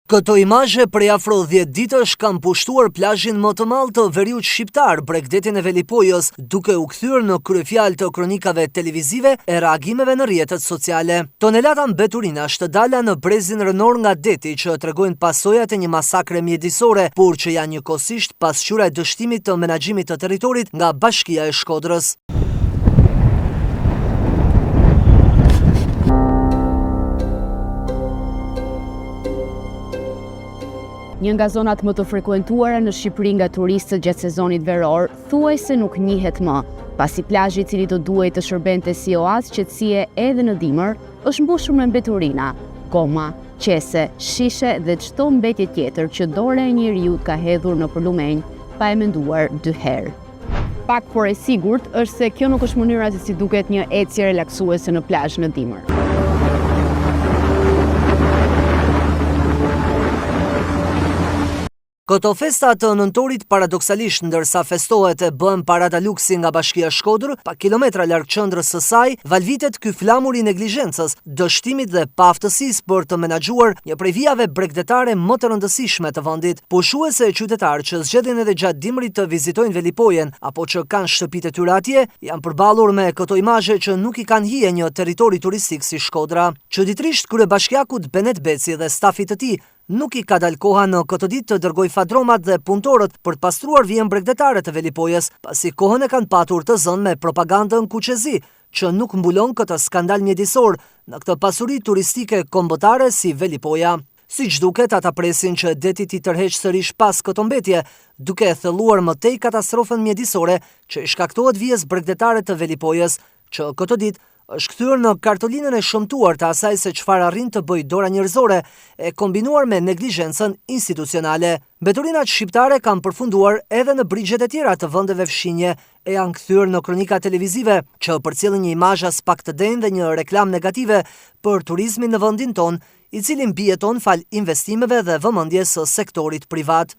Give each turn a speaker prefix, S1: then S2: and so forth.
S1: Këto imazhe prej afro 10 ditësh kanë pushtuar plazhin më të madh të veriut shqiptar, Bregdetin e Velipojës, duke u kthyer në kryefjalë të kronikave televizive e reagimeve në rrjetet sociale. Tonelata mbeturinash të dala në brezin rënor nga deti që tregojnë pasojat e një masakre mjedisore, por që janë njëkohësisht pasqyra e dështimit të menaxhimit të territorit nga Bashkia e Shkodrës.
S2: Një nga zonat më të frekuentuara në Shqipëri nga turistët gjatë sezonit veror, thuajse nuk njihet më, pasi plazhi i cili do duhej të shërbente si oazë qetësie edhe në dimër, është mbushur me mbeturina, koma, qese, shishe dhe çdo mbetje tjetër që dora e njeriu ka hedhur në përlumenj pa e menduar dy herë. Pak por e sigurt është se kjo nuk është mënyra se si duket një ecje relaksuese në plazh në dimër.
S1: Këto festa të nëntorit paradoksalisht ndërsa festohet e bën parada luksi nga Bashkia Shkodër, pa kilometra larg qendrës së saj, valvitet ky flamur i neglizhencës, dështimit dhe paaftësisë për të menaxhuar një prej vijave bregdetare më të rëndësishme të vendit. Pushuese e qytetarë që zgjedhin edhe gjatë dimrit të vizitojnë Velipojen apo që kanë shtëpitë e tyre atje, janë përballur me këto imazhe që nuk i kanë hije një territori turistik si Shkodra. Çuditërisht kryebashkiakut Benet Beci dhe stafit të tij nuk i ka dalë koha në këtë ditë të dërgoj fadromat dhe punëtorët për të pastruar vijën bregdetare të Velipojës, pasi kohën e kanë patur të zënë me propagandën kuqezi, që nuk mbulon këtë skandal mjedisor në këtë pasuri turistike kombëtare si Velipoja. Siç duket, ata presin që deti t'i tërheqë sërish pas këto mbetje, duke e thelluar më tej katastrofën mjedisore që i shkaktohet vijës bregdetare të Velipojës, që këtë ditë është kthyer në kartolinën e shëmtuar të asaj se çfarë arrin të bëjë dora njerëzore e kombinuar me neglizhencën institucionale. Mbeturinat shqiptare kanë përfunduar edhe në brigjet e tjera të vendeve fshinje e janë kthyer në kronika televizive që përcjellin një imazh as pak të denjë dhe një reklam negative për turizmin në vendin ton, i cili mbijeton fal investimeve dhe vëmendjes së sektorit privat.